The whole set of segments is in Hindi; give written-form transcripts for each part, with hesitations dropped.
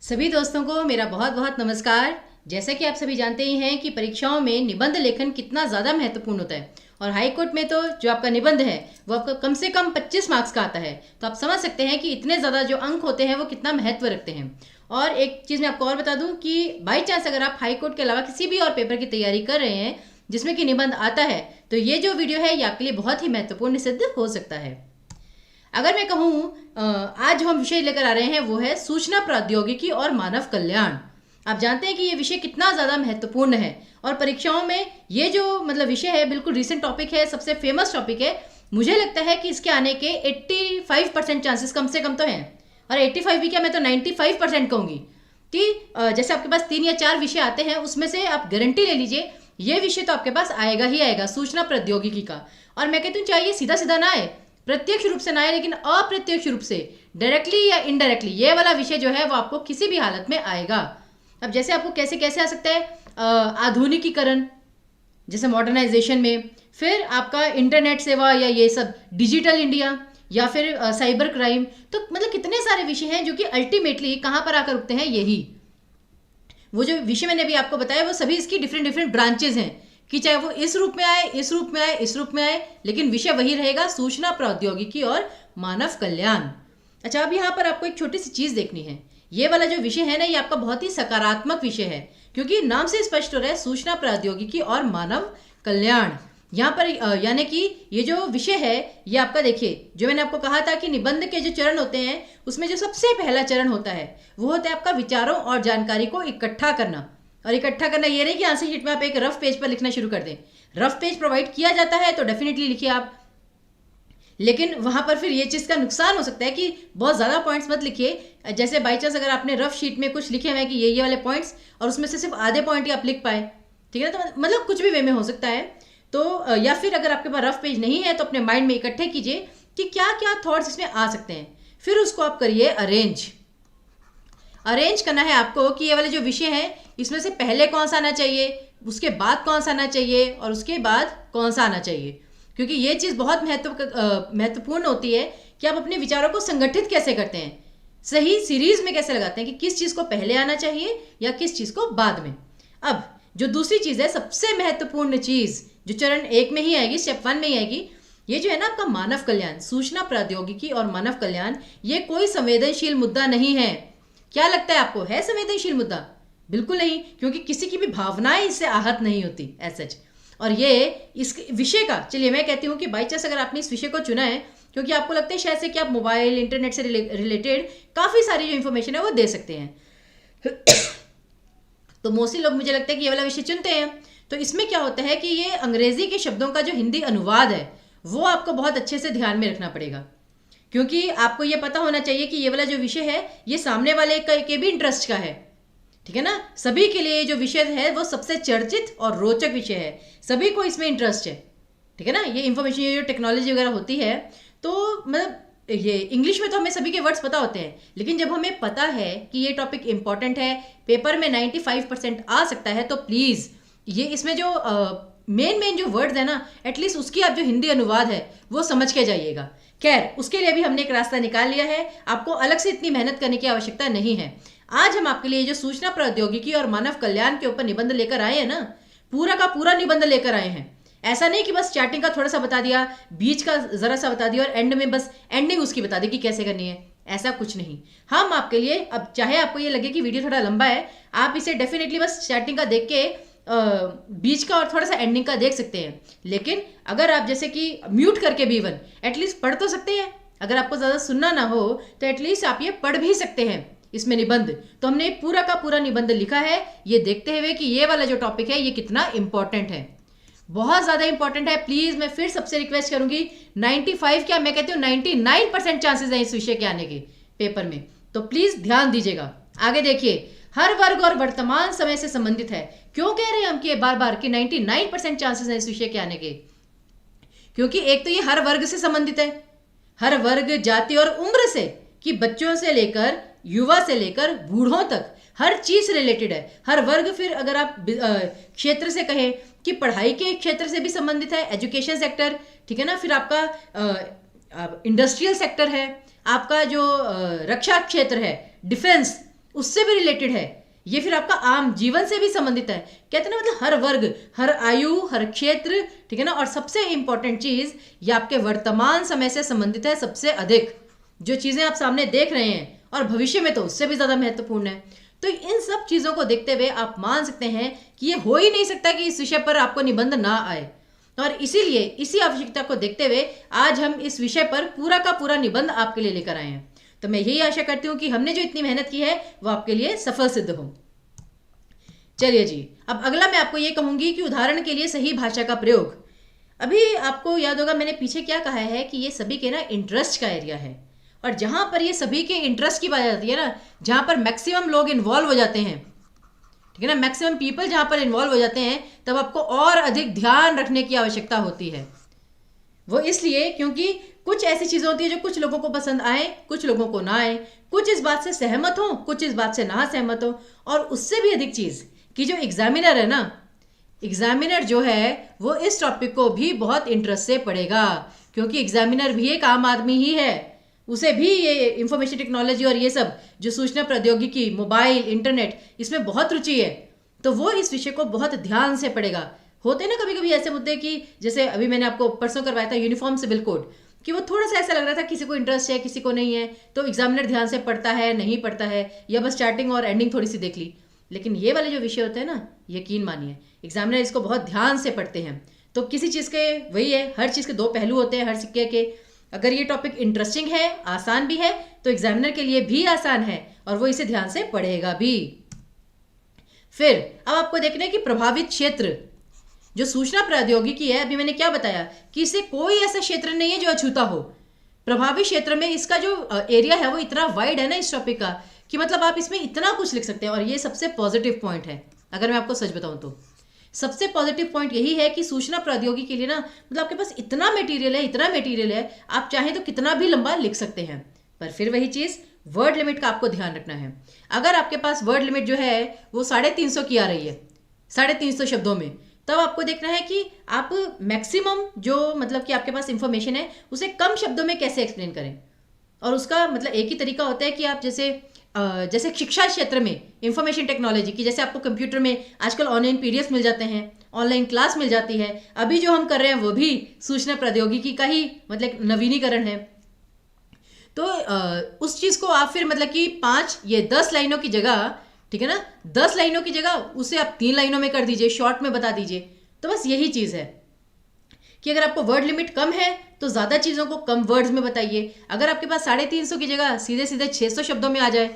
सभी दोस्तों को मेरा बहुत बहुत नमस्कार। जैसा कि आप सभी जानते ही हैं कि परीक्षाओं में निबंध लेखन कितना ज़्यादा महत्वपूर्ण होता है और हाई कोर्ट में तो जो आपका निबंध है वो आपका कम से कम 25 मार्क्स का आता है। तो आप समझ सकते हैं कि इतने ज़्यादा जो अंक होते हैं वो कितना महत्व रखते हैं। और एक चीज़ मैं आपको और बता दूं कि बाई चांस अगर आप हाई कोर्ट के अलावा किसी भी और पेपर की तैयारी कर रहे हैं जिसमें कि निबंध आता है तो ये जो वीडियो है ये आपके लिए बहुत ही महत्वपूर्ण सिद्ध हो सकता है। अगर मैं कहूँ आज जो हम विषय लेकर आ रहे हैं वो है सूचना प्रौद्योगिकी और मानव कल्याण। आप जानते हैं कि ये विषय कितना ज़्यादा महत्वपूर्ण है और परीक्षाओं में ये जो विषय है बिल्कुल रिसेंट टॉपिक है, सबसे फेमस टॉपिक है। मुझे लगता है कि इसके आने के 85% चांसेस कम से कम तो हैं, और 85 भी क्या, मैं तो 95% कहूँगी कि जैसे आपके पास 3 या 4 विषय आते हैं उसमें से आप गारंटी ले लीजिए ये विषय तो आपके पास आएगा ही आएगा, सूचना प्रौद्योगिकी का। और मैं कहती हूँ चाहिए सीधा सीधा ना आए, प्रत्यक्ष रूप से ना आए, लेकिन अप्रत्यक्ष रूप से डायरेक्टली या इनडायरेक्टली ये वाला विषय जो है वो आपको किसी भी हालत में आएगा। अब जैसे आपको कैसे कैसे आ सकता है, आधुनिकीकरण जैसे मॉडर्नाइजेशन में, फिर आपका इंटरनेट सेवा या ये सब डिजिटल इंडिया, या फिर साइबर क्राइम। तो मतलब कितने सारे विषय हैं जो कि अल्टीमेटली कहाँ पर आकर रुकते हैं, यही वो जो विषय मैंने अभी आपको बताया वो सभी इसकी डिफरेंट डिफरेंट ब्रांचेज हैं कि चाहे वो इस रूप में आए, इस रूप में आए, इस रूप में आए, लेकिन विषय वही रहेगा, सूचना प्रौद्योगिकी और मानव कल्याण। अच्छा, अब यहाँ पर आपको एक छोटी सी चीज देखनी है। ये वाला जो विषय है ना ये आपका बहुत ही सकारात्मक विषय है, क्योंकि नाम से स्पष्ट हो रहा है सूचना प्रौद्योगिकी और मानव कल्याण। यहाँ पर यानी कि ये जो विषय है ये आपका, देखिए जो मैंने आपको कहा था कि निबंध के जो चरण होते हैं उसमें जो सबसे पहला चरण होता है वो होता है आपका विचारों और जानकारी को इकट्ठा करना। और इकट्ठा करना ये नहीं कि आंसर शीट में आप एक रफ पेज पर लिखना शुरू कर दें। रफ पेज प्रोवाइड किया जाता है तो डेफिनेटली लिखिए आप, लेकिन वहां पर फिर ये चीज़ का नुकसान हो सकता है कि बहुत ज़्यादा पॉइंट्स मत लिखिए। जैसे बाई चांस अगर आपने रफ शीट में कुछ लिखे हुए हैं कि ये वाले पॉइंट्स और उसमें से सिर्फ आधे पॉइंट ही आप लिख पाए, ठीक है ना, तो मतलब कुछ भी वे में हो सकता है। तो या फिर अगर आपके पास रफ पेज नहीं है तो अपने माइंड में इकट्ठे कीजिए कि क्या क्या थॉट्स इसमें आ सकते हैं, फिर उसको आप करिए अरेंज करना है आपको कि ये वाले जो विषय हैं इसमें से पहले कौन सा आना चाहिए, उसके बाद कौन सा आना चाहिए और उसके बाद कौन सा आना चाहिए। क्योंकि ये चीज़ बहुत महत्वपूर्ण होती है कि आप अपने विचारों को संगठित कैसे करते हैं, सही सीरीज में कैसे लगाते हैं कि किस चीज़ को पहले आना चाहिए या किस चीज़ को बाद में। अब जो दूसरी चीज़ है, सबसे महत्वपूर्ण चीज़ जो चरण 1 में ही आएगी, स्टेप 1 में ही आएगी, ये जो है ना आपका मानव कल्याण, सूचना प्रौद्योगिकी और मानव कल्याण। ये कोई संवेदनशील मुद्दा नहीं है। क्या लगता है आपको, है संवेदनशील मुद्दा? बिल्कुल नहीं, क्योंकि किसी की भी भावनाएं इससे आहत नहीं होती एज सच। और ये इस विषय का, चलिए मैं कहती हूँ कि बाई चांस अगर आपने इस विषय को चुना है क्योंकि आपको लगता है शायद से कि आप मोबाइल इंटरनेट से रिलेटेड काफ़ी सारी जो इन्फॉर्मेशन है वो दे सकते हैं तो मोस्टली लोग मुझे लगता है कि ये वाला विषय चुनते हैं। तो इसमें क्या होता है कि ये अंग्रेजी के शब्दों का जो हिंदी अनुवाद है वो आपको बहुत अच्छे से ध्यान में रखना पड़ेगा, क्योंकि आपको ये पता होना चाहिए कि ये वाला जो विषय है ये सामने वाले के भी इंटरेस्ट का है, ठीक है ना। सभी के लिए जो विषय है वो सबसे चर्चित और रोचक विषय है, सभी को इसमें इंटरेस्ट है, ठीक है ना। ये इन्फॉर्मेशन, ये जो टेक्नोलॉजी वगैरह होती है, तो मतलब ये इंग्लिश में तो हमें सभी के वर्ड्स पता होते हैं, लेकिन जब हमें पता है कि ये टॉपिक इंपॉर्टेंट है, पेपर में 95% आ सकता है, तो प्लीज़ ये इसमें जो मेन जो वर्ड्स है ना, एटलीस्ट उसकी आप जो हिंदी अनुवाद है वो समझ के जाइएगा। खैर, उसके लिए भी हमने एक रास्ता निकाल लिया है, आपको अलग से इतनी मेहनत करने की आवश्यकता नहीं है। आज हम आपके लिए जो सूचना प्रौद्योगिकी और मानव कल्याण के ऊपर निबंध लेकर आए हैं ना, पूरा का पूरा निबंध लेकर आए हैं। ऐसा नहीं कि बस स्टार्टिंग का थोड़ा सा बता दिया, बीच का जरा सा बता दिया और एंड में बस एंडिंग उसकी बता दी कि कैसे करनी है, ऐसा कुछ नहीं। हम आपके लिए, अब चाहे आपको ये लगे कि वीडियो थोड़ा लंबा है, आप इसे डेफिनेटली बस स्टार्टिंग का देख के बीच का और थोड़ा सा एंडिंग का देख सकते हैं, लेकिन अगर आप जैसे कि म्यूट करके भी इवन एटलीस्ट पढ़ तो सकते हैं। अगर आपको ज़्यादा सुनना ना हो तो एटलीस्ट आप ये पढ़ भी सकते हैं इसमें निबंध। तो हमने पूरा का पूरा निबंध लिखा है ये देखते हुए कि ये वाला जो टॉपिक है ये कितना इंपॉर्टेंट है, बहुत ज़्यादा इंपॉर्टेंट है। प्लीज़ मैं फिर सबसे रिक्वेस्ट करूंगी, 95 क्या मैं कहती हूँ 99% चांसेस हैं इस विषय के आने के पेपर में, तो प्लीज़ ध्यान दीजिएगा। आगे देखिए, हर वर्ग और वर्तमान समय से संबंधित है। क्यों कह रहे हैं हम कि बार बार कि 99% चांसेस हैं इस विषय के आने के? क्योंकि एक तो ये हर वर्ग से संबंधित है, हर वर्ग, जाति और उम्र से, कि बच्चों से लेकर युवा से लेकर बूढ़ों तक हर चीज रिलेटेड है। हर वर्ग, फिर अगर आप क्षेत्र से कहें कि पढ़ाई के क्षेत्र से भी संबंधित है, एजुकेशन सेक्टर, ठीक है ना, फिर आपका इंडस्ट्रियल सेक्टर है, आपका जो रक्षा क्षेत्र है, डिफेंस, उससे भी रिलेटेड है, ये फिर आपका आम जीवन से भी संबंधित है। कहते हैं ना, मतलब हर वर्ग, हर आयु, हर क्षेत्र, ठीक है ना। और सबसे इंपॉर्टेंट चीज, ये आपके वर्तमान समय से संबंधित है सबसे अधिक। जो चीजें आप सामने देख रहे हैं और भविष्य में तो उससे भी ज्यादा महत्वपूर्ण है। तो इन सब चीजों को देखते हुए आप मान सकते हैं कि ये हो ही नहीं सकता कि इस विषय पर आपको निबंध ना आए। और इसीलिए इसी आवश्यकता को देखते हुए आज हम इस विषय पर पूरा का पूरा निबंध आपके लिए लेकर आए हैं। तो मैं यही आशा करती हूं कि हमने जो इतनी मेहनत की है वो आपके लिए सफल सिद्ध हो। चलिए जी, अब अगला मैं आपको ये कहूंगी कि उदाहरण के लिए सही भाषा का प्रयोग। अभी आपको याद होगा मैंने पीछे क्या कहा है कि ये सभी के ना इंटरेस्ट का एरिया है, और जहां पर ये सभी के इंटरेस्ट की बात आती है ना, जहां पर मैक्सिमम लोग इन्वॉल्व हो जाते हैं, ठीक है ना, मैक्सिमम पीपल जहां पर इन्वॉल्व हो जाते हैं, तब आपको और अधिक ध्यान रखने की आवश्यकता होती है। वो इसलिए क्योंकि कुछ ऐसी चीजें होती है जो कुछ लोगों को पसंद आए, कुछ लोगों को ना आए, कुछ इस बात से सहमत हो, कुछ इस बात से ना सहमत हो। और उससे भी अधिक चीज कि जो एग्जामिनर है ना, एग्जामिनर जो है वो इस टॉपिक को भी बहुत इंटरेस्ट से पढ़ेगा, क्योंकि एग्जामिनर भी एक आम आदमी ही है। उसे भी ये इंफॉर्मेशन टेक्नोलॉजी और ये सब जो सूचना प्रौद्योगिकी, मोबाइल, इंटरनेट, इसमें बहुत रुचि है। तो वो इस विषय को बहुत ध्यान से पढ़ेगा। होते ना कभी कभी ऐसे मुद्दे कि जैसे अभी मैंने आपको परसों करवाया था यूनिफॉर्म सिविल कोड, कि वो थोड़ा सा ऐसा लग रहा था किसी को इंटरेस्ट है किसी को नहीं है, तो एग्जामिनर ध्यान से पढ़ता है नहीं पढ़ता है, या बस स्टार्टिंग और एंडिंग थोड़ी सी देख ली। लेकिन ये वाले जो विषय होते हैं ना, यकीन मानिए एग्जामिनर इसको बहुत ध्यान से पढ़ते हैं। तो किसी चीज़ के वही है, हर चीज़ के दो पहलू होते हैं, हर सिक्के के। अगर ये टॉपिक इंटरेस्टिंग है, आसान भी है, तो एग्जामिनर के लिए भी आसान है और वो इसे ध्यान से पढ़ेगा भी। फिर अब आपको देखना है कि प्रभावित क्षेत्र जो सूचना प्रौद्योगिकी है, अभी मैंने क्या बताया कि इसे कोई ऐसा क्षेत्र नहीं है जो अछूता हो। प्रभावित क्षेत्र में इसका जो एरिया है वो इतना वाइड है ना इस टॉपिक का, कि मतलब आप इसमें इतना कुछ लिख सकते हैं। और ये सबसे पॉजिटिव पॉइंट है, अगर मैं आपको सच बताऊं तो सबसे पॉजिटिव पॉइंट यही है कि सूचना प्रौद्योगिकी के लिए ना, मतलब आपके पास इतना मटेरियल है, इतना मटेरियल है, आप चाहें तो कितना भी लंबा लिख सकते हैं। पर फिर वही चीज़, वर्ड लिमिट का आपको ध्यान रखना है। अगर आपके पास वर्ड लिमिट जो है वो 350 की आ रही है, 350 शब्दों में, तब आपको देखना है कि आप मैक्सिमम जो मतलब कि आपके पास इंफॉर्मेशन है उसे कम शब्दों में कैसे एक्सप्लेन करें। और उसका मतलब एक ही तरीका होता है कि आप जैसे शिक्षा क्षेत्र में इंफॉर्मेशन टेक्नोलॉजी की, जैसे आपको कंप्यूटर में आजकल ऑनलाइन पीडीएफ मिल जाते हैं, ऑनलाइन क्लास मिल जाती है। अभी जो हम कर रहे हैं वो भी सूचना प्रौद्योगिकी का ही मतलब नवीनीकरण है। तो उस चीज़ को आप फिर मतलब कि 10 लाइनों की जगह, ठीक है ना, 10 लाइनों की जगह उसे आप 3 लाइनों में कर दीजिए, शॉर्ट में बता दीजिए। तो बस यही चीज़ है कि अगर आपको वर्ड लिमिट कम है तो ज़्यादा चीज़ों को कम वर्ड्स में बताइए। अगर आपके पास 350 की जगह सीधे सीधे 600 शब्दों में आ जाए,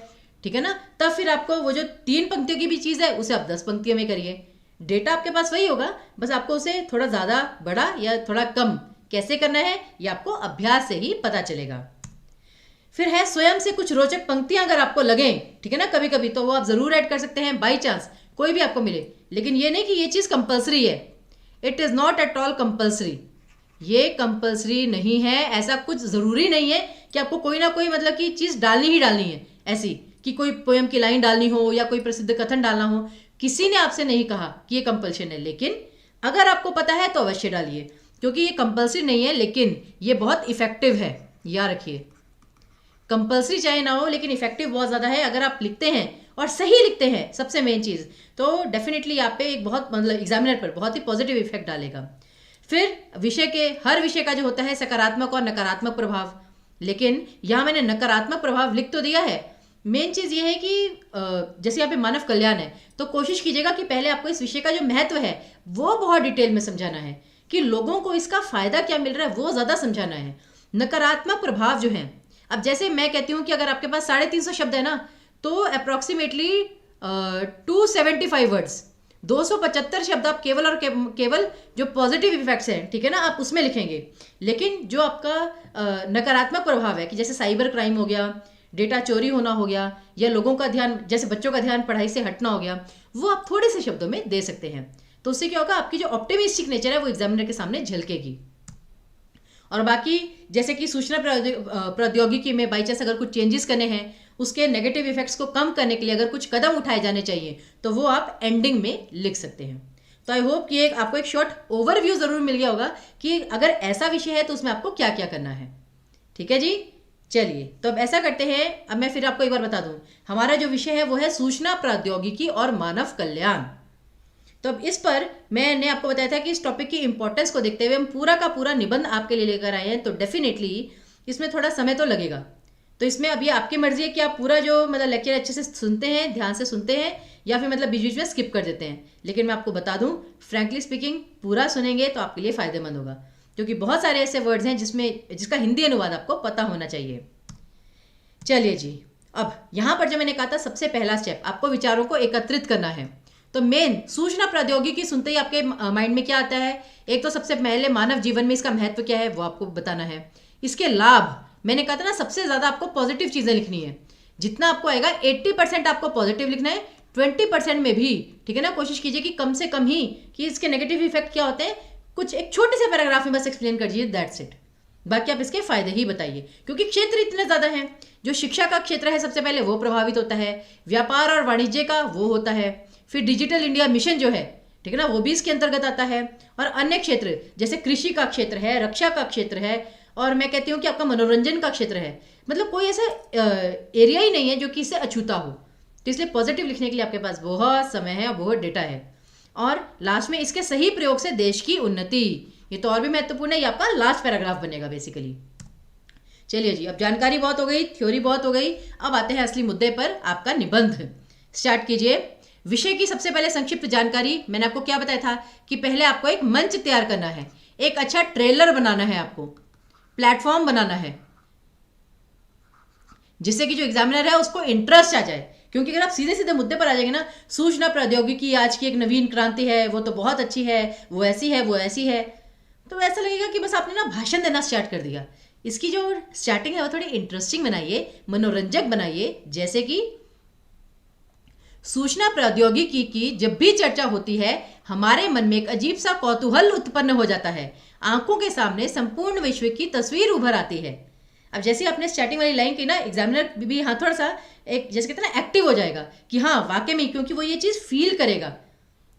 ठीक है ना, तब फिर आपको वो जो 3 पंक्तियों की भी चीज़ है उसे आप 10 पंक्तियों में करिए। डेटा आपके पास वही होगा, बस आपको उसे थोड़ा ज़्यादा बड़ा या थोड़ा कम कैसे करना है ये आपको अभ्यास से ही पता चलेगा। फिर है स्वयं से कुछ रोचक पंक्तियां अगर आपको लगें, ठीक है ना, कभी कभी, तो वो आप ज़रूर ऐड कर सकते हैं, बाई चांस कोई भी आपको मिले। लेकिन ये नहीं कि ये चीज़ कंपलसरी है, it is not at all compulsory. ये कंपलसरी नहीं है, ऐसा कुछ ज़रूरी नहीं है कि आपको कोई ना कोई मतलब कि चीज़ डालनी ही डालनी है, ऐसी कि कोई पोयम की लाइन डालनी हो या कोई प्रसिद्ध कथन डालना हो। किसी ने आपसे नहीं कहा कि ये कंपल्शन है, लेकिन अगर आपको पता है तो अवश्य डालिए, क्योंकि ये कंपल्सरी नहीं है लेकिन ये बहुत इफेक्टिव है। याद रखिए, कंपल्सरी चाहे ना हो लेकिन इफेक्टिव बहुत ज़्यादा है। अगर आप लिखते हैं और सही लिखते हैं, सबसे मेन चीज़, तो डेफिनेटली आप पे एक बहुत मतलब एग्जामिनर पर बहुत ही पॉजिटिव इफेक्ट डालेगा। फिर हर विषय का जो होता है सकारात्मक और नकारात्मक प्रभाव, लेकिन यहाँ मैंने नकारात्मक प्रभाव लिख तो दिया है। मेन चीज़ ये है कि जैसे यहाँ पे मानव कल्याण है, तो कोशिश कीजिएगा कि पहले आपको इस विषय का जो महत्व है वो बहुत डिटेल में समझाना है, कि लोगों को इसका फायदा क्या मिल रहा है वो ज़्यादा समझाना है। नकारात्मक प्रभाव जो है, अब जैसे मैं कहती हूँ कि अगर आपके पास 350 शब्द है ना, तो अप्रॉक्सीमेटली 275 वर्ड्स, 275 शब्द आप केवल और केवल जो पॉजिटिव इफेक्ट्स हैं, ठीक है ना, आप उसमें लिखेंगे। लेकिन जो आपका नकारात्मक प्रभाव है कि जैसे साइबर क्राइम हो गया, डेटा चोरी होना हो गया, या लोगों का ध्यान, जैसे बच्चों का ध्यान पढ़ाई से हटना हो गया, वो आप थोड़े से शब्दों में दे सकते हैं। तो उससे क्या होगा, आपकी जो ऑप्टिमिस्टिक नेचर है वो एग्जामिनर के सामने झलकेगी। और बाकी जैसे कि सूचना प्रौद्योगिकी में बाई चांस अगर कुछ चेंजेस करने हैं, उसके नेगेटिव इफेक्ट्स को कम करने के लिए अगर कुछ कदम उठाए जाने चाहिए, तो वो आप एंडिंग में लिख सकते हैं। तो आई होप कि आपको एक शॉर्ट ओवरव्यू ज़रूर मिल गया होगा कि अगर ऐसा विषय है तो उसमें आपको क्या क्या करना है। ठीक है जी, चलिए, तो अब ऐसा करते हैं, अब मैं फिर आपको एक बार बता दूं, हमारा जो विषय है वो है सूचना प्रौद्योगिकी और मानव कल्याण। तो अब इस पर मैंने आपको बताया था कि इस टॉपिक की इंपॉर्टेंस को देखते हुए हम पूरा का पूरा निबंध आपके लिए लेकर आए हैं, तो डेफिनेटली इसमें थोड़ा समय तो लगेगा। तो इसमें अब ये आपकी मर्जी है कि आप पूरा जो मतलब लेक्चर अच्छे से सुनते हैं, ध्यान से सुनते हैं, या फिर मतलब बीच बीच में स्किप कर देते हैं। लेकिन मैं आपको बता दूं, फ्रैंकली स्पीकिंग, पूरा सुनेंगे तो आपके लिए फायदेमंद होगा, क्योंकि बहुत सारे ऐसे वर्ड्स हैं जिसका हिंदी अनुवाद आपको पता होना चाहिए। चलिए जी, अब यहाँ पर जो मैंने कहा था सबसे पहला स्टेप, आपको विचारों को एकत्रित करना है। तो मेन सूचना प्रौद्योगिकी सुनते ही आपके माइंड में क्या आता है? एक तो सबसे पहले मानव जीवन में इसका महत्व क्या है वो आपको बताना है। इसके लाभ, मैंने कहा था ना, सबसे ज़्यादा आपको पॉजिटिव चीज़ें लिखनी है। जितना आपको आएगा 80% आपको पॉजिटिव लिखना है, 20% में भी, ठीक है ना, कोशिश कीजिए कि कम से कम ही, कि इसके नेगेटिव इफेक्ट क्या होते हैं कुछ एक छोटे से पैराग्राफ में बस एक्सप्लेन कर दीजिए, दैट्स इट। बाकी आप इसके फायदे ही बताइए, क्योंकि क्षेत्र इतने ज़्यादा हैं। जो शिक्षा का क्षेत्र है सबसे पहले वो प्रभावित होता है, व्यापार और वाणिज्य का वो होता है, फिर डिजिटल इंडिया मिशन जो है, ठीक है ना, वो भी इसके अंतर्गत आता है, और अन्य क्षेत्र जैसे कृषि का क्षेत्र है, रक्षा का क्षेत्र है, और मैं कहती हूँ कि आपका मनोरंजन का क्षेत्र है। मतलब कोई ऐसा एरिया ही नहीं है जो कि इससे अछूता हो। तो इसलिए पॉजिटिव लिखने के लिए आपके पास बहुत समय है और बहुत डेटा है। और लास्ट में इसके सही प्रयोग से देश की उन्नति, ये तो और भी महत्वपूर्ण है, ये आपका लास्ट पैराग्राफ बनेगा बेसिकली। चलिए जी, अब जानकारी बहुत हो गई, थ्योरी बहुत हो गई, अब आते हैं असली मुद्दे पर, आपका निबंध। स्टार्ट कीजिए। विषय की सबसे पहले संक्षिप्त जानकारी, मैंने आपको क्या बताया था कि पहले आपको एक मंच तैयार करना है, एक अच्छा ट्रेलर बनाना है, आपको प्लेटफॉर्म बनाना है, जिससे कि जो एग्जामिनर है उसको इंटरेस्ट आ जाए। क्योंकि अगर आप सीधे सीधे मुद्दे पर आ जाएंगे ना, सूचना प्रौद्योगिकी आज की एक नवीन क्रांति है, वो तो बहुत अच्छी है, वो ऐसी है, वो ऐसी है, तो ऐसा लगेगा कि बस आपने ना भाषण देना स्टार्ट कर दिया। इसकी जो स्टार्टिंग है वो थोड़ी इंटरेस्टिंग बनाइए, मनोरंजक बनाइए। जैसे कि सूचना प्रौद्योगिकी की जब भी चर्चा होती है, हमारे मन में एक अजीब सा कौतूहल उत्पन्न हो जाता है, आंखों के सामने संपूर्ण विश्व की तस्वीर उभर आती है। अब जैसे आपने स्टार्टिंग वाली लाइन की ना, एग्जामिनर भी हाँ थोड़ा सा एक जैसे कहते हैं ना एक्टिव हो जाएगा कि हाँ वाकई में, क्योंकि वो ये चीज़ फील करेगा।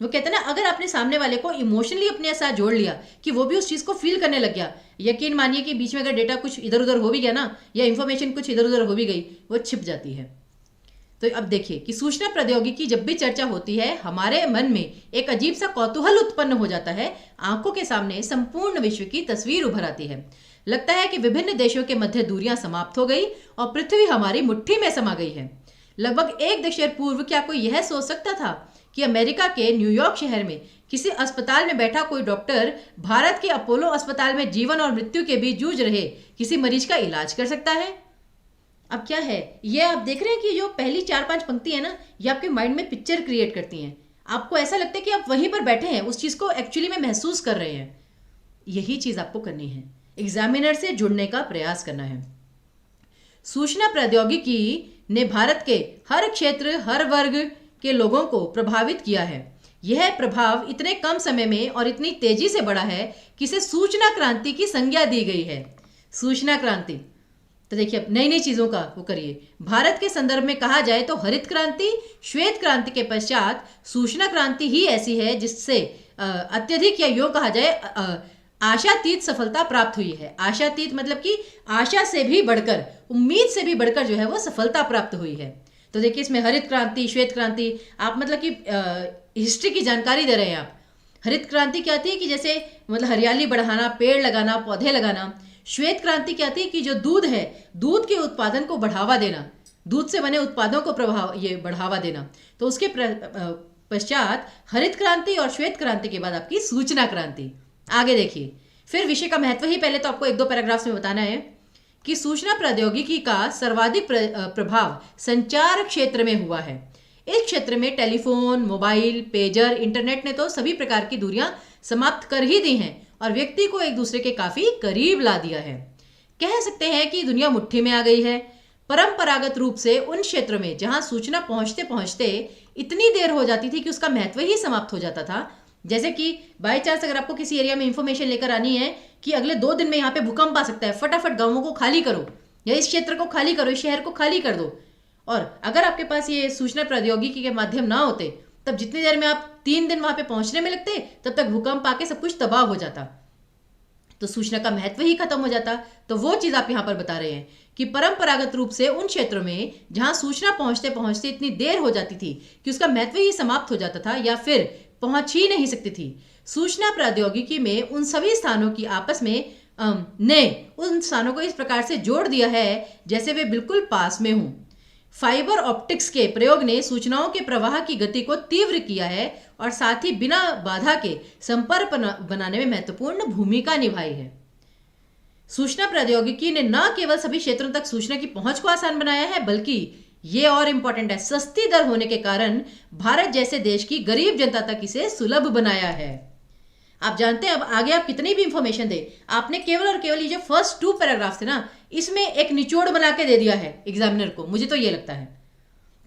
वो कहते हैं ना, अगर आपने सामने वाले को इमोशनली अपने साथ जोड़ लिया कि वो भी उस चीज़ को फील करने लग गया, यकीन मानिए कि बीच में अगर डेटा कुछ इधर उधर हो भी गया ना, या इन्फॉर्मेशन कुछ इधर उधर हो भी गई, वो छिप जाती है। तो अब देखिए कि सूचना प्रौद्योगिकी जब भी चर्चा होती है, हमारे मन में एक अजीब सा कौतूहल उत्पन्न हो जाता है, आंखों के सामने संपूर्ण विश्व की तस्वीर उभर आती है। लगता है कि विभिन्न देशों के मध्य दूरियां समाप्त हो गई और पृथ्वी हमारी मुट्ठी में समा गई है। लगभग एक दशक पूर्व क्या कोई यह सोच सकता था कि अमेरिका के न्यूयॉर्क शहर में किसी अस्पताल में बैठा कोई डॉक्टर भारत के अपोलो अस्पताल में जीवन और मृत्यु के बीच जूझ रहे किसी मरीज का इलाज कर सकता है? अब क्या है, ये आप देख रहे हैं कि जो पहली 4-5 पंक्ति है ना, ये आपके माइंड में पिक्चर क्रिएट करती हैं। आपको ऐसा लगता है कि आप वहीं पर बैठे हैं, उस चीज़ को एक्चुअली में महसूस कर रहे हैं। यही चीज़ आपको करनी है, एग्जामिनर से जुड़ने का प्रयास करना है। सूचना प्रौद्योगिकी ने भारत के हर क्षेत्र, हर वर्ग के लोगों को प्रभावित किया है। यह प्रभाव इतने कम समय में और इतनी तेजी से बढ़ा है कि इसे सूचना क्रांति की संज्ञा दी गई है। सूचना क्रांति, तो देखिए अब नई नई चीज़ों का वो करिए। भारत के संदर्भ में कहा जाए तो हरित क्रांति, श्वेत क्रांति के पश्चात सूचना क्रांति ही ऐसी है जिससे अत्यधिक, या यूँ कहा जाए आशातीत सफलता प्राप्त हुई है। आशातीत मतलब कि आशा से भी बढ़कर, उम्मीद से भी बढ़कर जो है वो सफलता प्राप्त हुई है। तो देखिए इसमें हरित क्रांति, श्वेत क्रांति, आप मतलब कि हिस्ट्री की जानकारी दे रहे हैं आप। हरित क्रांति क्या आती है कि जैसे मतलब हरियाली बढ़ाना, पेड़ लगाना, पौधे लगाना। श्वेत क्रांति क्या आती है कि जो दूध है, दूध के उत्पादन को बढ़ावा देना, दूध से बने उत्पादों को बढ़ावा देना। तो उसके पश्चात हरित क्रांति और श्वेत क्रांति के बाद आपकी सूचना क्रांति। आगे देखिए, फिर विषय का महत्व ही पहले तो आपको 1-2 पैराग्राफ्स में बताना है कि सूचना प्रौद्योगिकी का सर्वाधिक प्रभाव संचार क्षेत्र में हुआ है। इस क्षेत्र में टेलीफोन, मोबाइल, पेजर, इंटरनेट ने तो सभी प्रकार की दूरियां समाप्त कर ही दी हैं और व्यक्ति को एक दूसरे के काफी करीब ला दिया है। कह सकते हैं कि दुनिया मुट्ठी में आ गई है। परंपरागत रूप से उन क्षेत्रों में जहां सूचना पहुंचते पहुंचते इतनी देर हो जाती थी कि उसका महत्व ही समाप्त हो जाता था। जैसे कि बाई चांस अगर आपको किसी एरिया में इंफॉर्मेशन लेकर आनी है कि अगले 2 दिन में यहाँ पे भूकंप आ सकता है, फटाफट गांवों को खाली करो, या इस क्षेत्र को खाली करो, इस शहर को खाली कर दो। और अगर आपके पास ये सूचना प्रौद्योगिकी के माध्यम ना होते, तब जितनी देर में आप 3 दिन वहां पे पहुंचने में लगते, तब तक भूकंप आके सब कुछ तबाह हो जाता। तो सूचना का महत्व ही खत्म हो जाता। तो वो चीज आप यहाँ पर बता रहे हैं कि परंपरागत रूप से उन क्षेत्रों में जहां सूचना पहुंचते पहुंचते इतनी देर हो जाती थी कि उसका महत्व ही समाप्त हो जाता था या फिर पहुंच ही नहीं सकती थी, सूचना प्रौद्योगिकी में उन सभी स्थानों की आपस में ने उन स्थानों को इस प्रकार से जोड़ दिया है जैसे वे बिल्कुल पास में हों। फाइबर ऑप्टिक्स के प्रयोग ने सूचनाओं के प्रवाह की गति को तीव्र किया है और साथ ही बिना बाधा के संपर्क बनाने में महत्वपूर्ण भूमिका निभाई है। सूचना प्रौद्योगिकी ने न केवल सभी क्षेत्रों तक सूचना की पहुंच को आसान बनाया है, बल्कि ये और इम्पोर्टेंट है, सस्ती दर होने के कारण भारत जैसे देश की गरीब जनता तक इसे सुलभ बनाया है। आप जानते हैं अब आगे आप कितनी भी इंफॉर्मेशन दे, आपने केवल और केवल ये जो फर्स्ट 2 पैराग्राफ थे ना, इसमें एक निचोड़ बना के दे दिया है एग्जामिनर को, मुझे तो ये लगता है,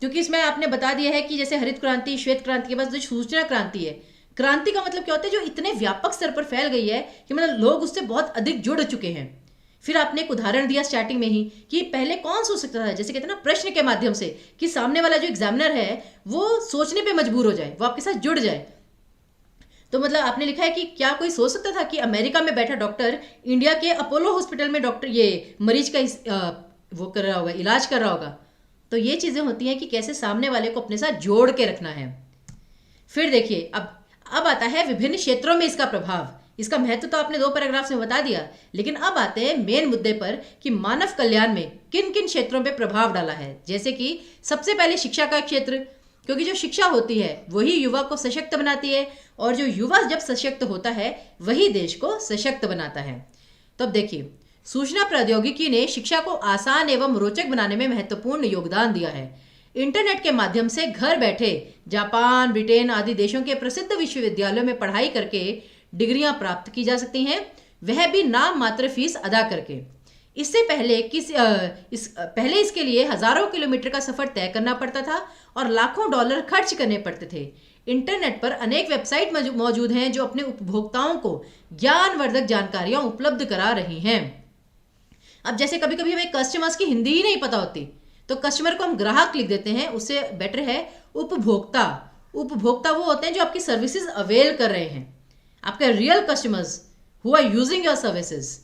क्योंकि इसमें आपने बता दिया है कि जैसे हरित क्रांति, श्वेत क्रांति के बाद जो सूचना क्रांति है, क्रांति का मतलब क्या होता है, जो इतने व्यापक स्तर पर फैल गई है कि मतलब लोग उससे बहुत अधिक जुड़ चुके हैं। फिर आपने एक उदाहरण दिया स्टार्टिंग में ही कि पहले कौन सोच सकता था, जैसे कहते हैं ना प्रश्न के माध्यम से, कि सामने वाला जो एग्जामिनर है वो सोचने पे मजबूर हो जाए, वो आपके साथ जुड़ जाए। तो मतलब आपने लिखा है कि क्या कोई सोच सकता था कि अमेरिका में बैठा डॉक्टर इंडिया के अपोलो हॉस्पिटल में डॉक्टर ये मरीज का वो कर रहा होगा, इलाज कर रहा होगा। तो ये चीज़ें होती हैं कि कैसे सामने वाले को अपने साथ जोड़ के रखना है। फिर देखिए अब आता है विभिन्न क्षेत्रों में इसका प्रभाव। इसका महत्व तो आपने 2 पैराग्राफ्स में बता दिया, लेकिन अब आते हैं मेन मुद्दे पर कि मानव कल्याण में किन किन क्षेत्रों पे प्रभाव डाला है। जैसे कि सबसे पहले शिक्षा का क्षेत्र, क्योंकि जो शिक्षा होती है वही युवा को सशक्त बनाती है, और जो युवा जब सशक्त होता है वही देश को सशक्त बनाता है। तो अब देखिए, सूचना प्रौद्योगिकी ने शिक्षा को आसान एवं रोचक बनाने में महत्वपूर्ण योगदान दिया है। इंटरनेट के माध्यम से घर बैठे जापान, ब्रिटेन आदि देशों के प्रसिद्ध विश्वविद्यालयों में पढ़ाई करके डिग्रियां प्राप्त की जा सकती हैं, वह भी नाम मात्र फीस अदा करके। इससे पहले इसके लिए हजारों किलोमीटर का सफर तय करना पड़ता था और लाखों डॉलर खर्च करने पड़ते थे। इंटरनेट पर अनेक वेबसाइट मौजूद हैं जो अपने उपभोक्ताओं को ज्ञानवर्धक जानकारियां उपलब्ध करा रही हैं। अब जैसे कभी कभी हमें कस्टमर्स की हिंदी ही नहीं पता होती, तो कस्टमर को हम ग्राहक लिख देते हैं, उससे बेटर है उपभोक्ता। उपभोक्ता वो होते हैं जो आपकी सर्विसेज अवेल कर रहे हैं, आपके real customers who are using your services.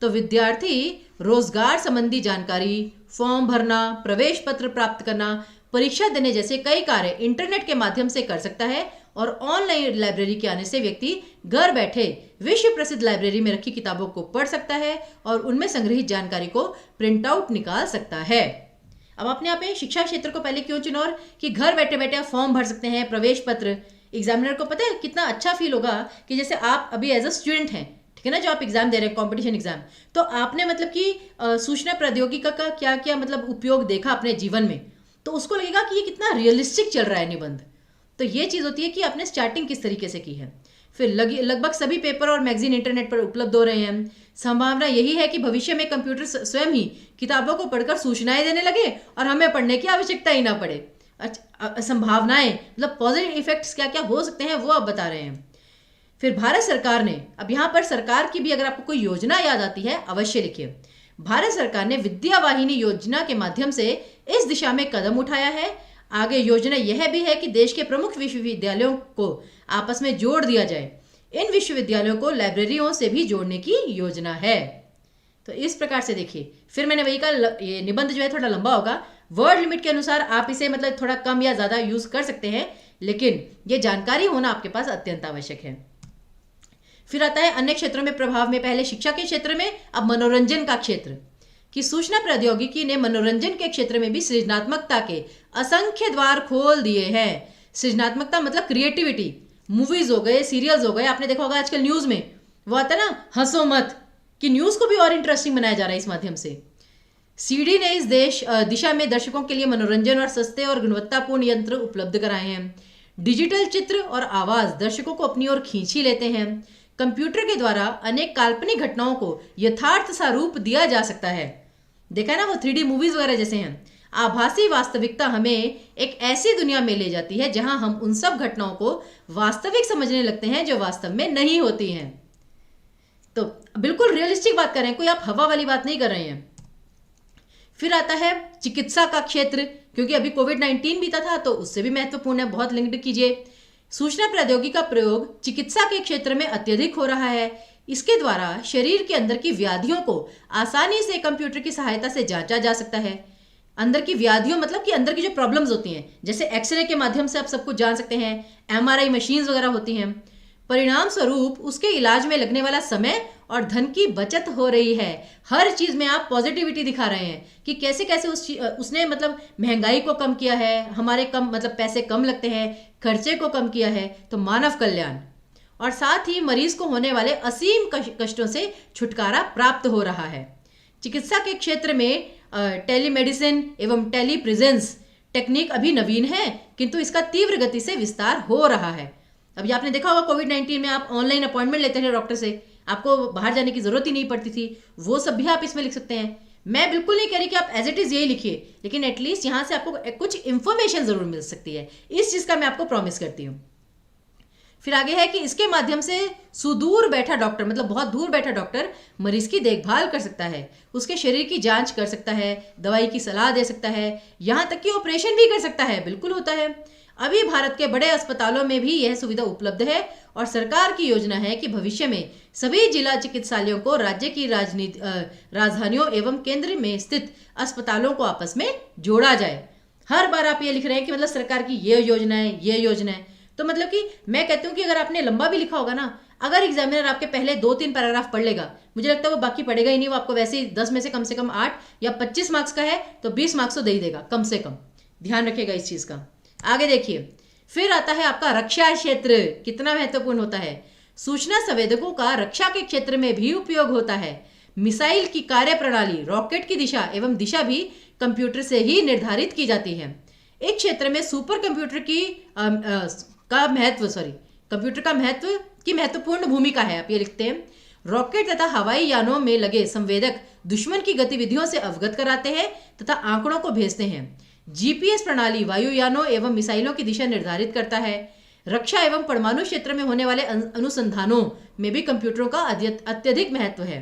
तो विद्यार्थी रोजगार संबंधी जानकारी, फॉर्म भरना, प्रवेश पत्र प्राप्त करना, परीक्षा देने जैसे कई कार्य इंटरनेट के माध्यम से कर सकता है, और ऑनलाइन लाइब्रेरी के आने से व्यक्ति घर बैठे विश्व प्रसिद्ध लाइब्रेरी में रखी किताबों को पढ़ सकता है और उनमें संग्रहित जानकारी को प्रिंट आउट निकाल सकता है। अब अपने आप में शिक्षा क्षेत्र को पहले क्यों चुना, और कि घर बैठे बैठे आप फॉर्म भर सकते हैं, प्रवेश पत्र। एग्जामिनर को पता है कितना अच्छा फील होगा कि जैसे आप अभी एज अ स्टूडेंट हैं, ठीक है ना, जो आप एग्जाम दे रहे हैं कॉम्पिटिशन एग्जाम, तो आपने मतलब कि सूचना प्रौद्योगिकी का क्या क्या मतलब उपयोग देखा अपने जीवन में, तो उसको लगेगा कि ये कितना रियलिस्टिक चल रहा है निबंध। तो ये चीज़ होती है कि आपने स्टार्टिंग किस तरीके से की है। फिर लगभग सभी पेपर और मैगजीन इंटरनेट पर उपलब्ध हो रहे हैं। संभावना यही है कि भविष्य में कंप्यूटर स्वयं ही किताबों को पढ़कर सूचनाएं देने लगे और हमें पढ़ने की आवश्यकता ही ना पड़े। संभावनाएं मतलब पॉजिटिव इफेक्ट्स क्या क्या हो सकते हैं वो आप बता रहे हैं। फिर भारत सरकार ने, अब यहाँ पर सरकार की भी अगर आपको कोई योजना याद आती है अवश्य लिखिए। भारत सरकार ने विद्या वाहिनी योजना के माध्यम से इस दिशा में कदम उठाया है। आगे योजना यह भी है कि देश के प्रमुख विश्वविद्यालयों को आपस में जोड़ दिया जाए। इन विश्वविद्यालयों को लाइब्रेरियों से भी जोड़ने की योजना है। तो इस प्रकार से देखिए, फिर मैंने वही कहा, ये निबंध जो है थोड़ा लंबा होगा, वर्ड लिमिट के अनुसार आप इसे मतलब थोड़ा कम या ज़्यादा यूज़ कर सकते हैं, लेकिन ये जानकारी होना आपके पास अत्यंत आवश्यक है। फिर आता है अन्य क्षेत्रों में प्रभाव में, पहले शिक्षा के क्षेत्र में, अब मनोरंजन का क्षेत्र। कि सूचना प्रौद्योगिकी ने मनोरंजन के क्षेत्र में भी सृजनात्मकता के असंख्य द्वार खोल दिए हैं। सृजनात्मकता मतलब क्रिएटिविटी। मूवीज हो गए, सीरियल्स हो गए, आपने देखा होगा आजकल न्यूज़ में वो आता है ना, हंसो मत, कि न्यूज़ को भी और इंटरेस्टिंग बनाया जा रहा है इस माध्यम से। सीडी ने इस दिशा में दर्शकों के लिए मनोरंजन और सस्ते और गुणवत्तापूर्ण यंत्र उपलब्ध कराए हैं। डिजिटल चित्र और आवाज़ दर्शकों को अपनी ओर खींच ही लेते हैं। कंप्यूटर के द्वारा अनेक काल्पनिक घटनाओं को यथार्थ सा रूप दिया जा सकता है। देखा है ना, वो 3D मूवीज वगैरह जैसे हैं। आभासी वास्तविकता हमें एक ऐसी दुनिया में ले जाती है जहां हम उन सब घटनाओं को वास्तविक समझने लगते हैं जो वास्तव में नहीं होती हैं। तो बिल्कुल रियलिस्टिक बात कर रहे हैं, कोई आप हवा वाली बात नहीं कर रहे हैं। फिर आता है चिकित्सा का क्षेत्र, क्योंकि अभी कोविड-19 बीता था तो उससे भी महत्वपूर्ण है, बहुत लिंक्ड कीजिए। सूचना प्रौद्योगिकी का प्रयोग चिकित्सा के क्षेत्र में अत्यधिक हो रहा है। इसके द्वारा शरीर के अंदर की व्याधियों को आसानी से कंप्यूटर की सहायता से जांचा जा सकता है। अंदर की व्याधियों मतलब कि अंदर की जो प्रॉब्लम्स होती हैं, जैसे एक्सरे के माध्यम से आप सब कुछ जान सकते हैं, एमआरआई मशीन्स वगैरह होती हैं। परिणाम स्वरूप उसके इलाज में लगने वाला समय और धन की बचत हो रही है। हर चीज में आप पॉजिटिविटी दिखा रहे हैं कि कैसे कैसे उसने मतलब महंगाई को कम किया है, हमारे कम मतलब पैसे कम लगते हैं, खर्चे को कम किया है। तो मानव कल्याण और साथ ही मरीज को होने वाले असीम कष्टों से छुटकारा प्राप्त हो रहा है। चिकित्सा के क्षेत्र में टेलीमेडिसिन एवं टेलीप्रेजेंस टेक्निक अभी नवीन है, किंतु इसका तीव्र गति से विस्तार हो रहा है। अभी आपने देखा होगा कोविड-19 में आप ऑनलाइन अपॉइंटमेंट लेते थे डॉक्टर से, आपको बाहर जाने की जरूरत ही नहीं पड़ती थी। वो सब भी आप इसमें लिख सकते हैं। मैं बिल्कुल नहीं कह रही कि आप एज इट इज यही लिखिए, लेकिन एटलीस्ट यहाँ से आपको कुछ इंफॉर्मेशन जरूर मिल सकती है। इस चीज का मैं आपको प्रॉमिस करती हूँ। फिर आगे है कि इसके माध्यम से सुदूर बैठा डॉक्टर, मतलब बहुत दूर बैठा डॉक्टर मरीज की देखभाल कर सकता है, उसके शरीर की जांच कर सकता है, दवाई की सलाह दे सकता है, यहाँ तक कि ऑपरेशन भी कर सकता है। बिल्कुल होता है। अभी भारत के बड़े अस्पतालों में भी यह सुविधा उपलब्ध है और सरकार की योजना है कि भविष्य में सभी जिला चिकित्सालयों को राज्य की राजधानियों एवं केंद्र में स्थित अस्पतालों को आपस में जोड़ा जाए। हर बार आप ये लिख रहे हैं कि मतलब सरकार की ये योजना है, ये योजना है। तो मतलब कि मैं कहती हूँ कि अगर आपने लंबा भी लिखा होगा ना, अगर एग्जामिनर आपके पहले 2-3 पैराग्राफ पढ़ लेगा, मुझे लगता है वो बाकी पढ़ेगा ही नहीं। वो आपको वैसे ही 10 में से कम 8 या 25 मार्क्स का है तो 20 मार्क्स तो दे ही देगा कम से कम। ध्यान रखिएगा इस चीज का। आगे देखिए, फिर आता है आपका रक्षा क्षेत्र। कितना महत्वपूर्ण होता है। सूचना संवेदकों का रक्षा के क्षेत्र में भी उपयोग होता है। मिसाइल की कार्य प्रणाली, रॉकेट की दिशा एवं दिशा भी कंप्यूटर से ही निर्धारित की जाती है। एक क्षेत्र में सुपर कंप्यूटर कंप्यूटर का महत्व की महत्वपूर्ण भूमिका है। आप ये लिखते हैं, रॉकेट तथा हवाई यानों में लगे संवेदक दुश्मन की गतिविधियों से अवगत कराते हैं तथा आंकड़ों को भेजते हैं। जीपीएस प्रणाली वायुयानों एवं मिसाइलों की दिशा निर्धारित करता है। रक्षा एवं परमाणु क्षेत्र में होने वाले अनुसंधानों में भी कंप्यूटरों का अत्यधिक महत्व है।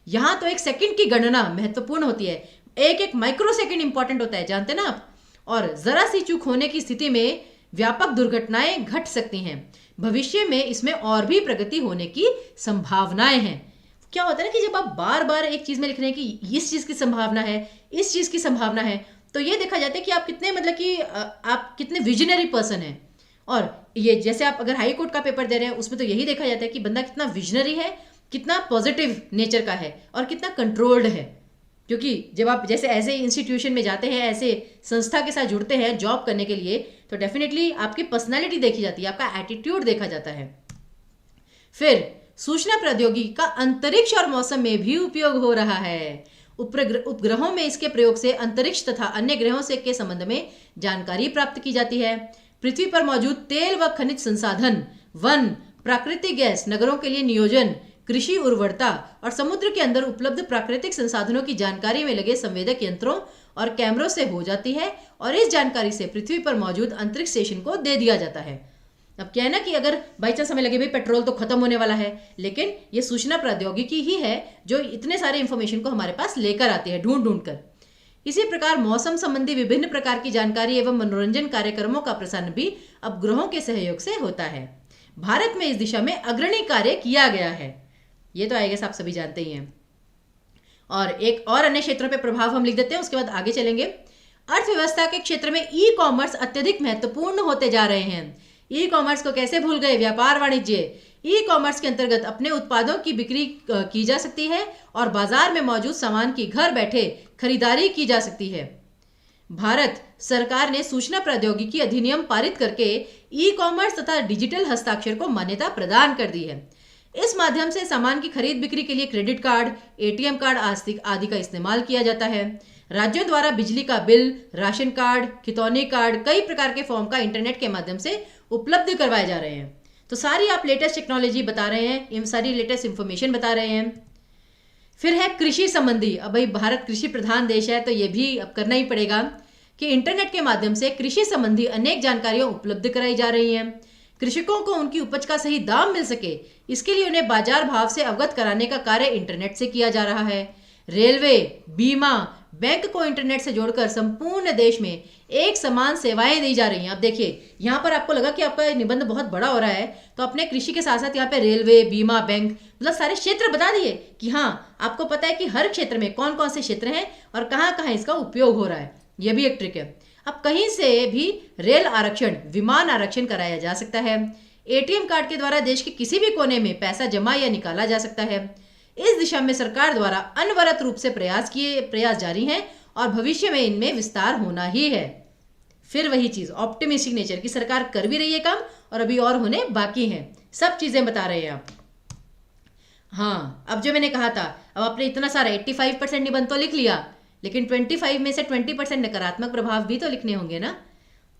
यहाँ तो एक सेकंड की गणना महत्वपूर्ण होती है। एक माइक्रो सेकंड इंपॉर्टेंट होता है, जानते ना आप। और जरा सी चूक होने की स्थिति में व्यापक दुर्घटनाएं घट सकती हैं। भविष्य में इसमें और भी प्रगति होने की संभावनाएं हैं। क्या होता है ना कि जब आप बार बार एक चीज में लिख रहे हैं कि इस चीज की संभावना है, इस चीज की संभावना है, तो ये देखा जाता है कि आप कितने मतलब कि आप कितने विजनरी पर्सन हैं। और ये जैसे आप अगर हाई कोर्ट का पेपर दे रहे हैं, उसमें तो यही देखा जाता है कि बंदा कितना विजनरी है, कितना पॉजिटिव नेचर का है और कितना कंट्रोल्ड है। क्योंकि जब आप जैसे ऐसे इंस्टीट्यूशन में जाते हैं, ऐसे संस्था के साथ जुड़ते हैं जॉब करने के लिए, तो डेफिनेटली आपकी पर्सनालिटी देखी जाती है, आपका एटीट्यूड देखा जाता है। फिर सूचना प्रौद्योगिकी का अंतरिक्ष और मौसम में भी उपयोग हो रहा है। उपग्रहों में इसके प्रयोग से अंतरिक्ष तथा अन्य ग्रहों से के संबंध में जानकारी प्राप्त की जाती है। पृथ्वी पर मौजूद तेल व खनिज संसाधन, वन, प्राकृतिक गैस, नगरों के लिए नियोजन, कृषि उर्वरता और समुद्र के अंदर उपलब्ध प्राकृतिक संसाधनों की जानकारी में लगे संवेदक यंत्रों और कैमरों से हो जाती है और इस जानकारी से पृथ्वी पर मौजूद अंतरिक्ष स्टेशन को दे दिया जाता है। अब क्या है ना कि अगर बाई चांस हमें लगे भाई पेट्रोल तो खत्म होने वाला है, लेकिन ये सूचना प्रौद्योगिकी ही है जो इतने सारे इंफॉर्मेशन को हमारे पास लेकर आती है ढूंढ ढूंढ कर। इसी प्रकार मौसम संबंधी विभिन्न प्रकार की जानकारी एवं मनोरंजन कार्यक्रमों का प्रसारण भी अब ग्रहों के सहयोग से होता है। भारत में इस दिशा में अग्रणी कार्य किया गया है। ये तो आएगा, आप सभी जानते ही हैं। और एक और अन्य क्षेत्रों पे प्रभाव हम लिख देते हैं, उसके बाद आगे चलेंगे। अर्थव्यवस्था के क्षेत्र में ई कॉमर्स अत्यधिक महत्वपूर्ण होते जा रहे हैं। ई कॉमर्स को कैसे भूल गए, व्यापार वाणिज्य। ई कॉमर्स के अंतर्गत अपने उत्पादों की बिक्री की जा सकती है और बाजार में मौजूद सामान की घर बैठे खरीदारी की जा सकती है। भारत सरकार ने सूचना प्रौद्योगिकी अधिनियम पारित करके ई कॉमर्स तथा डिजिटल हस्ताक्षर को मान्यता प्रदान कर दी है। इस माध्यम से सामान की खरीद बिक्री के लिए क्रेडिट कार्ड, एटीएम कार्ड आदि का इस्तेमाल किया जाता है। राज्यों द्वारा बिजली का बिल, राशन कार्ड, खितौनी कार्ड, कई प्रकार के फॉर्म का इंटरनेट के माध्यम से उपलब्ध करवाए जा रहे हैं। तो सारी आप लेटेस्ट टेक्नोलॉजी बता रहे हैं, सारी लेटेस्ट इंफॉर्मेशन बता रहे हैं। फिर है कृषि संबंधी। अब भाई भारत कृषि प्रधान देश है, तो ये भी अब करना ही पड़ेगा कि इंटरनेट के माध्यम से कृषि संबंधी अनेक जानकारियां उपलब्ध कराई जा रही हैं। कृषकों को उनकी उपज का सही दाम मिल सके, इसके लिए उन्हें बाजार भाव से अवगत कराने का कार्य इंटरनेट से किया जा रहा है। रेलवे, बीमा, बैंक को इंटरनेट से जोड़कर संपूर्ण देश में एक समान सेवाएं दी जा रही हैं। अब देखिए, यहाँ पर आपको लगा कि आपका निबंध बहुत बड़ा हो रहा है, तो अपने कृषि के साथ साथ यहाँ पे रेलवे, बीमा, बैंक, मतलब सारे क्षेत्र बता दिए कि हाँ, आपको पता है कि हर क्षेत्र में कौन कौन से क्षेत्र हैं और कहाँ कहाँ इसका उपयोग हो रहा है। यह भी एक ट्रिक है। अब कहीं से भी रेल आरक्षण, विमान आरक्षण कराया जा सकता है। एटीएम कार्ड के द्वारा देश के किसी भी कोने में पैसा जमा या निकाला जा सकता है। इस दिशा में सरकार द्वारा अनवरत रूप से प्रयास जारी हैं और भविष्य में इनमें विस्तार होना ही है। फिर वही चीज, ऑप्टिमिस्टिक नेचर की सरकार कर भी रही है काम और अभी और होने बाकी हैं। सब चीजें बता रहे हैं आप। हाँ, अब जो मैंने कहा था, अब आपने इतना सारा 85% निबंध तो लिख लिया, लेकिन 25 में से 20% नकारात्मक प्रभाव भी तो लिखने होंगे ना।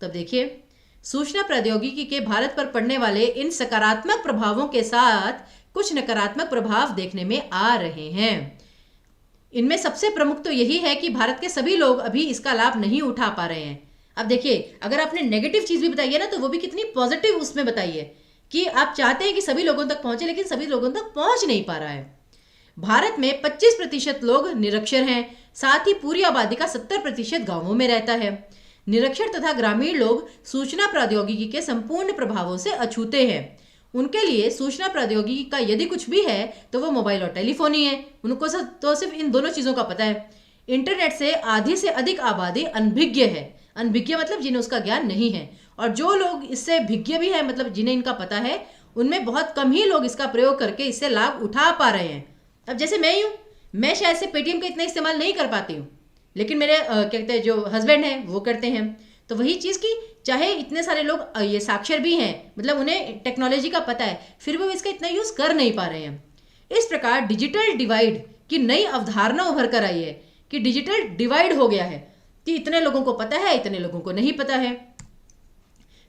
तब देखिए, सूचना प्रौद्योगिकी के भारत पर पड़ने वाले इन सकारात्मक प्रभावों के साथ कुछ नकारात्मक प्रभाव देखने में आ रहे हैं। इनमें सबसे प्रमुख तो यही है कि भारत के सभी लोग अभी इसका लाभ नहीं उठा पा रहे हैं। अब देखिए, अगर आपने नेगेटिव चीज भी बताई है ना, तो वो भी कितनी पॉजिटिव उसमें बताइए कि आप चाहते हैं कि सभी लोगों तक पहुंचे, लेकिन सभी लोगों तक पहुंच नहीं पा रहा है। भारत में 25% लोग निरक्षर हैं, साथ ही पूरी आबादी का 70% गांवों में रहता है। निरक्षर तथा ग्रामीण लोग सूचना प्रौद्योगिकी के संपूर्ण प्रभावों से अछूते हैं। उनके लिए सूचना प्रौद्योगिकी का यदि कुछ भी है तो वो मोबाइल और टेलीफोन ही है। उनको तो सिर्फ इन दोनों चीजों का पता है। इंटरनेट से आधी से अधिक आबादी अनभिज्ञ है। अनभिज्ञ मतलब जिन्हें उसका ज्ञान नहीं है, और जो लोग इससे भिज्ञ भी है, मतलब जिन्हें इनका पता है, उनमें बहुत कम ही लोग इसका प्रयोग करके इससे लाभ उठा पा रहे हैं। अब जैसे मैं ही हूँ, मैं शायद से पेटीएम का इतना इस्तेमाल नहीं कर पाती हूँ, लेकिन मेरे क्या कहते हैं जो हस्बैंड हैं वो करते हैं। तो वही चीज़ की चाहे इतने सारे लोग ये साक्षर भी हैं, मतलब उन्हें टेक्नोलॉजी का पता है, फिर भी वो इसका इतना यूज़ कर नहीं पा रहे हैं। इस प्रकार डिजिटल डिवाइड की नई अवधारणा उभर कर आई है कि डिजिटल डिवाइड हो गया है कि इतने लोगों को पता है, इतने लोगों को नहीं पता है।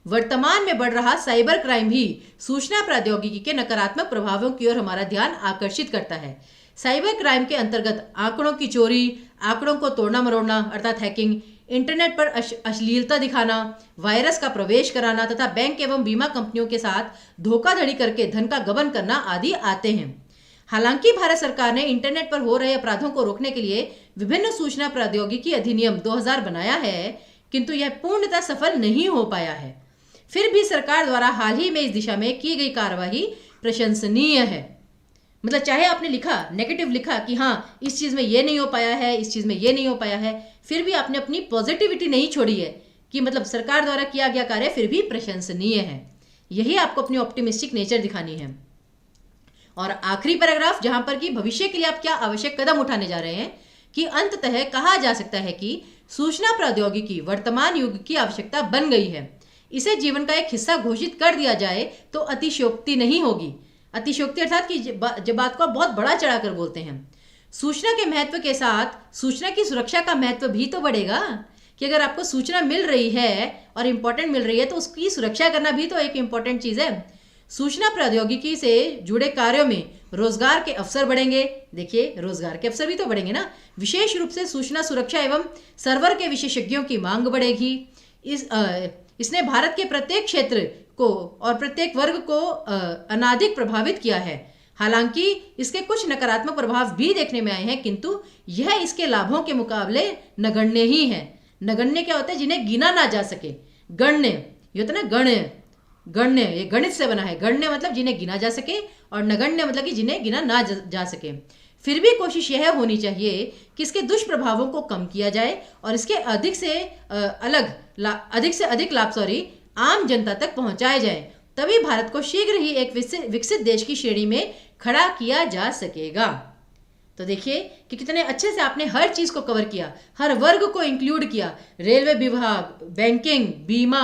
वर्तमान में बढ़ रहा साइबर क्राइम भी सूचना प्रौद्योगिकी के नकारात्मक प्रभावों की ओर हमारा ध्यान आकर्षित करता है। साइबर क्राइम के अंतर्गत आंकड़ों की चोरी, आंकड़ों को तोड़ना मरोड़ना अर्थात हैकिंग, इंटरनेट पर अश्लीलता दिखाना, वायरस का प्रवेश कराना तथा बैंक एवं बीमा कंपनियों के साथ धोखाधड़ी करके धन का गबन करना आदि आते हैं। हालांकि भारत सरकार ने इंटरनेट पर हो रहे अपराधों को रोकने के लिए विभिन्न सूचना प्रौद्योगिकी अधिनियम 2000 बनाया है, किंतु यह पूर्णतः सफल नहीं हो पाया है। फिर भी सरकार द्वारा हाल ही में इस दिशा में की गई कार्यवाही प्रशंसनीय है। मतलब चाहे आपने लिखा, नेगेटिव लिखा कि हाँ इस चीज़ में ये नहीं हो पाया है, इस चीज़ में ये नहीं हो पाया है, फिर भी आपने अपनी पॉजिटिविटी नहीं छोड़ी है कि मतलब सरकार द्वारा किया गया कार्य फिर भी प्रशंसनीय है। यही आपको अपनी ऑप्टिमिस्टिक नेचर दिखानी है। और आखिरी पैराग्राफ, जहां पर कि भविष्य के लिए आप क्या आवश्यक कदम उठाने जा रहे हैं, कि अंततः कहा जा सकता है कि सूचना प्रौद्योगिकी वर्तमान युग की आवश्यकता बन गई है। इसे जीवन का एक हिस्सा घोषित कर दिया जाए तो अतिशयोक्ति नहीं होगी। अतिशयोक्ति अर्थात कि जब बात को आप बहुत बड़ा चढ़ाकर बोलते हैं। सूचना के महत्व के साथ सूचना की सुरक्षा का महत्व भी तो बढ़ेगा कि अगर आपको सूचना मिल रही है और इम्पोर्टेंट मिल रही है तो उसकी सुरक्षा करना भी तो एक इम्पोर्टेंट चीज़ है। सूचना प्रौद्योगिकी से जुड़े कार्यों में रोजगार के अवसर बढ़ेंगे। देखिए, रोजगार के अवसर भी तो बढ़ेंगे ना। विशेष रूप से सूचना सुरक्षा एवं सर्वर के विशेषज्ञों की मांग बढ़ेगी। इसने भारत के प्रत्येक क्षेत्र को और प्रत्येक वर्ग को अनाधिक प्रभावित किया है। हालांकि इसके कुछ नकारात्मक प्रभाव भी देखने में आए हैं, किंतु यह इसके लाभों के मुकाबले नगण्य ही है। नगण्य क्या होता है? जिन्हें गिना ना जा सके। गण्य ये होता है ना, गण्य ये गणित से बना है। गण्य मतलब जिन्हें गिना जा सके, और नगण्य मतलब कि जिन्हें गिना ना जा सके। फिर भी कोशिश यह होनी चाहिए कि इसके दुष्प्रभावों को कम किया जाए और इसके अधिक से अधिक लाभ आम जनता तक पहुंचाए जाए। तभी भारत को शीघ्र ही एक विकसित देश की श्रेणी में खड़ा किया जा सकेगा। तो देखिए कि कितने अच्छे से आपने हर चीज को कवर किया, हर वर्ग को इंक्लूड किया। रेलवे विभाग, बैंकिंग, बीमा,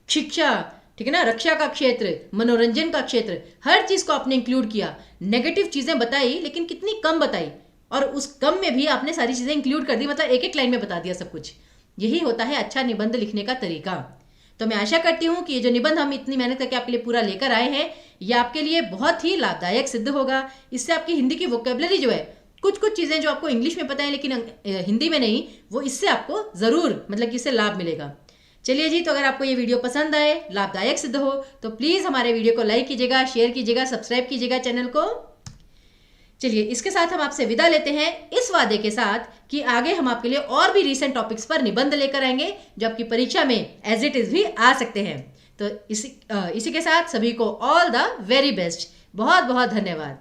शिक्षा, ठीक है ना, रक्षा का क्षेत्र, मनोरंजन का क्षेत्र, हर चीज को आपने इंक्लूड किया। नेगेटिव चीजें बताई लेकिन कितनी कम बताई, और उस कम में भी आपने सारी चीजें इंक्लूड कर दी, मतलब एक एक लाइन में बता दिया सब कुछ। यही होता है अच्छा निबंध लिखने का तरीका। तो मैं आशा करती हूँ कि ये जो निबंध हम इतनी मेहनत करके आपके लिए पूरा लेकर आए हैं, ये आपके लिए बहुत ही लाभदायक सिद्ध होगा। इससे आपकी हिंदी की वोकेबलरी जो है, कुछ चीज़ें जो आपको इंग्लिश में पता है लेकिन हिंदी में नहीं, वो इससे आपको ज़रूर मतलब कि इससे लाभ मिलेगा। चलिए जी, तो अगर आपको ये वीडियो पसंद आए, लाभदायक सिद्ध हो, तो प्लीज़ हमारे वीडियो को लाइक कीजिएगा, शेयर कीजिएगा, सब्सक्राइब कीजिएगा चैनल को। चलिए इसके साथ हम आपसे विदा लेते हैं, इस वादे के साथ कि आगे हम आपके लिए और भी रीसेंट टॉपिक्स पर निबंध लेकर आएंगे जो आपकी परीक्षा में एज इट इज भी आ सकते हैं। तो इसी के साथ सभी को ऑल द वेरी बेस्ट। बहुत बहुत धन्यवाद।